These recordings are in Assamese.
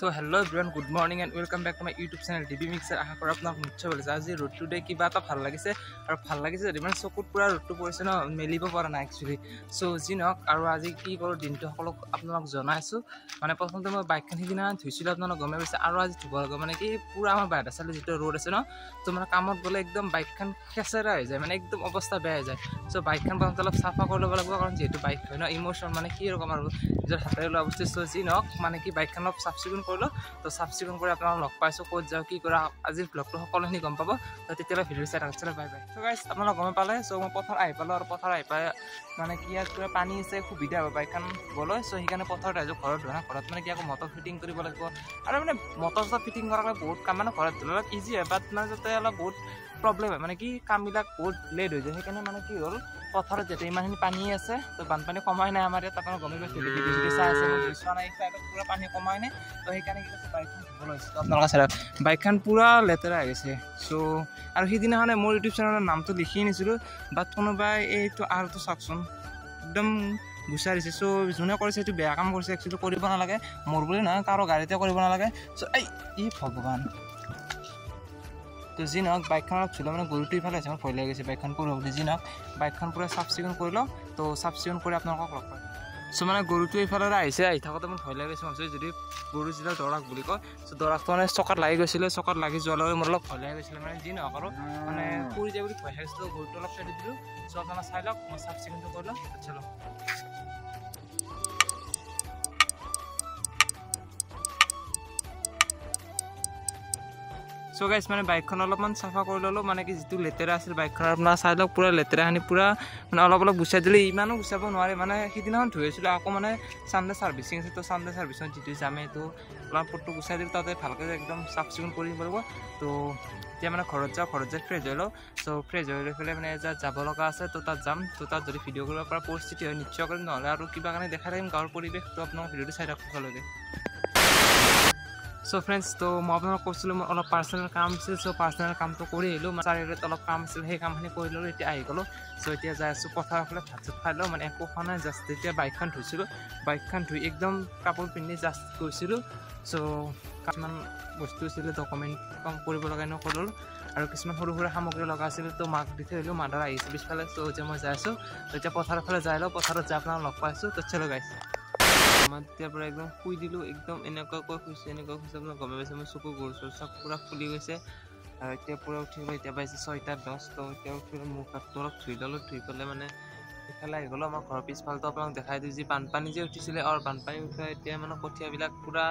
So hello everyone, good morning and welcome back to my YouTube channel DB Mixer. আশা কৰো আপোনাক নিশ্চয় ভাল লাগিছে। আজি ৰোডটো দে কিবা এটা ভাল লাগিছে আৰু ভাল লাগিছে মানে চকুত পুৰা ৰোডটো পৰিছে ন, মেলিব পৰা নাই একচুয়ালি। সো যি নহওক আৰু আজি কি কৰো দিনটো সকলোক আপোনাক জনাইছো। মানে প্ৰথমতে মই বাইকখন সিদিনা ধুইছিলো, আপোনাক গমে পাইছে। আৰু আজি ধুব লগা মানে কি পুৰা আমাৰ বাইৰে চালে যেটো ৰোড আছে ন, তো মানে কামত গলে একদম বাইকখন খেচেৰা হৈ যায়, মানে একদম অৱস্থা বেয়া হৈ যায়। সো বাইকখন প্ৰথমতে অলপ চাফা কৰি ল'ব লাগিব, কাৰণ যেহেতু বাইক হয় ন, ইমোশন মানে কি ৰকম আৰু নিজৰ হাতেৰে লোৱা বস্তু। সো যি নহওক মানে কি বাইকখন অলপ চাফ চিকুণ কৰিলো, তো চাফ চিকুণ কৰি আপোনাক লগ পাইছো, ক'ত যাওঁ কি কৰা আজিৰ ব্লগটো সকলোখিনি গম পাব। তো তেতিয়ালৈ ভিডিঅ' চাই থাকক, বাই বাই। তো গাইজ আপোনালোক গম পালে। সো মই পথাৰ আহি পালো, আৰু পথাৰ আহি পাই মানে কি ইয়াত পুৰা পানী আছে, সুবিধা হ'ব বাইকখন গ'লৈ। সো সেইকাৰণে পথাৰত আহিছোঁ। ঘৰত ধৰা ঘৰত মানে কি আকৌ মটৰ ফিটিং কৰিব লাগিব, আৰু মানে মটৰ চটৰ ফিটিং কৰাৰ বহুত কাম, মানে ঘৰত ধৰি অলপ ইজি হয়, বাট মানে যাতে অলপ বহুত প্ৰব্লেম হয়, মানে কি কামবিলাক বহুত লেট হৈ যায়। সেইকাৰণে মানে কি হ'ল, পথাৰত যেতিয়া ইমানখিনি পানী আছে, তো বানপানী কমাই নাই আমাৰ ইয়াত। আপোনালোক গমেই পাইছে, যদি চাই আছে মই চোৱা নাই, চাইডত পুৰা পানী কমাই নাই। তো সেইকাৰণে কি কৈছে বাইকখন ধুব লৈছোঁ। আপোনালোকে চাই বাইকখন পুৰা লেতেৰা হৈ গৈছে। চ' আৰু সিদিনাখনে মোৰ ইউটিউব চেনেলৰ নামটো লিখি নিছিলোঁ, বাট কোনোবাই এইটো আৰটো চাওকচোন একদম গুচাই দিছে। চ' যোনে কৰিছে এইটো বেয়া কাম কৰিছে, একচুৱেলি কৰিব নালাগে। মোৰ বুলি নহয়, কাৰো গাড়ীতে কৰিব নালাগে। চ' এই ভগৱান। তো যি নহওক বাইকখন অলপ ধুলে মানে গৰুটো ইফালে আছে, মোৰ ভয় লাগি গৈছে বাইকখন পুৰা বুলি। যি নহওক বাইকখন পুৰা চাফ চিকুণ কৰি লওঁ, তো চাফ চিকুণ কৰি আপোনালোকক লগ পাম। চ' মানে গৰুটো এইফালে আহিছে, আহি থাকোঁতে মোৰ ভয় লাগি গৈছে। ভাবিছোঁ যদি গৰু যেতিয়া দৰাক বুলি কয়, চ' দৰাকটো মানে চকাত লাগি গৈছিলে, চকাত লাগি যোৱাৰ লগে মোৰ অলপ ভয় লাগি গৈছিলে। মানে যি নহওক আৰু মানে পৰি যায় বুলি ভয় খাইছিলোঁ, গৰুটো অলপ চাই দিলোঁ। চ' আপোনালোকে চাই লওক, মই চাফ চিকুণটো কৰি লওঁ, চলো। সো গাইজ মানে বাইকখন অলপমান চাফা কৰি ল'লোঁ, মানে কি যিটো লেতেৰা আছিল বাইকখনৰ আপোনাৰ চাই লওক, পুৰা লেতেৰাখিনি পুৰা মানে অলপ অলপ গুচাই দিলে, ইমানো গুচাব নোৱাৰে। মানে সিদিনাখন ধুই আছিলোঁ, আকৌ মানে চানডে ছাৰ্ভিচিং আছে, তো চানডে ছাৰ্ভিচিঙত যিটো যামে, তো অলপ পটটো গুচাই দিলোঁ, তাতে ভালকৈ একদম চাফ চিকুণ কৰি দিব লাগিব। তো এতিয়া মানে ঘৰত যাওঁ, ঘৰত যাই ফ্ৰেছ হৈ লওঁ। চ' ফ্ৰেছ হৈ লৈ পেলাই মানে যাব লগা আছে, তো তাত যাম। তো তাত যদি ভিডিঅ' কৰিব পৰা পৰিস্থিতি হয় নিশ্চয় কৰিম, নহ'লে আৰু কিবা কাৰণে দেখাই থাকিম গাঁৱৰ পৰিৱেশটো। আপোনাক ভিডিঅ'টো চাই থাকোঁতে। সো ফ্ৰেণ্ডছ, তো মই আপোনাক কৈছিলোঁ মোৰ অলপ পাৰ্চনেল কাম আছিল। চ' পাৰ্চনেল কামটো কৰি আহিলোঁ, চাৰিআলিত অলপ কাম আছিল, সেই কামখিনি কৰি ল'লোঁ। এতিয়া আহি গ'লোঁ। চ' এতিয়া যাই আছোঁ পথাৰৰ ফালে, ভাত চাত খাই লওঁ। মানে একো খোৱা নাই, জাষ্ট এতিয়া বাইকখন ধুইছিলোঁ, বাইকখন ধুই একদম কাপোৰ পিন্ধি জাষ্ট গৈছিলোঁ। চ' কিছুমান বস্তু আছিলে, ডকুমেণ্ট কাম কৰিব লগা এনেও কৰিলোঁ, আৰু কিছুমান সৰু সুৰা সামগ্ৰী লগা আছিল, তো মাক দি থৈ আহিলোঁ। মাদাৰ আহিছে পিছফালে। চ' এতিয়া মই যাই আছোঁ, এতিয়া পথাৰৰ ফালে যাই লওঁ। পথাৰত যাই আপোনাক লগ পাইছোঁ, তো চলো গাইছ। মই তেতিয়াৰ পৰা একদম শুই দিলোঁ, একদম এনেকুৱাকৈ শুইছে আপোনাক গমে পাইছে। মোৰ চকু গৰু চৰ চব পুৰা ফুলি গৈছে, আৰু এতিয়া পুৰা উঠি গ'লোঁ। এতিয়া পাইছে 6:10, তো এতিয়া উঠি মুখ হাতটো অলপ ধুই ল'লোঁ। ধুই পেলাই মানে ইফালে আহি গ'লোঁ। আমাৰ ঘৰৰ পিছফালটো আপোনাক দেখাই দিওঁ, যি বানপানী যে উঠিছিলে, আৰু বানপানী উঠা এতিয়া মানে কঠীয়াবিলাক পুৰা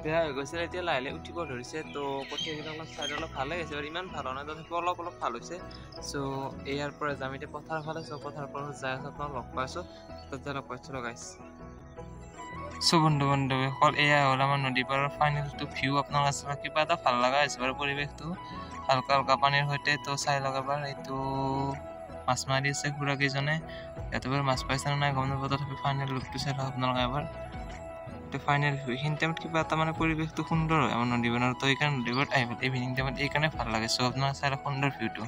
বেয়া হৈ গৈছিলে, এতিয়া লাহে লাহে উঠিব ধৰিছে। তো কঠীয়াবিলাক অলপ চাইড অলপ ভালে হৈছে, আৰু ইমান ভাল হোৱা নাই, তথাপিও অলপ অলপ ভাল হৈছে। চ' ইয়াৰ পৰা যাম এতিয়া পথাৰৰ ফালে। চ' পথাৰৰ পৰা যাই আছোঁ, আপোনাক লগ পাইছোঁ, তাত যাই লগ পাইছোঁ লগাইছে। চ' বন্ধুসকল, এয়া হ'ল আমাৰ নদী পাৰৰ ফাইনেলটো ভিউ। আপোনালোকে চাব, কিবা এটা ভাল লগা হৈছে বাৰু পৰিৱেশটো, হালকা হালকা পানীৰ সৈতে। তো চাই লওক এবাৰ, এইটো মাছ মাৰি আছে খুৰাকেইজনে। ইয়াতে বাৰু মাছ পাইছে নে নাই গম নাপাওঁ, তথাপি ফাইনেল লুকটো চাই লওক আপোনালোকে এবাৰ। তো ফাইনেল ভিউ এইখিনি টাইমত কিবা এটা মানে পৰিৱেশটো সুন্দৰ হয় আমাৰ নদী পাৰৰ। তো এইকাৰণে নদী পাৰত আহি ইভিনিং টাইমত এইকাৰণে ভাল লাগে। চ' আপোনালোকে চাই লওক সুন্দৰ ভিউটো।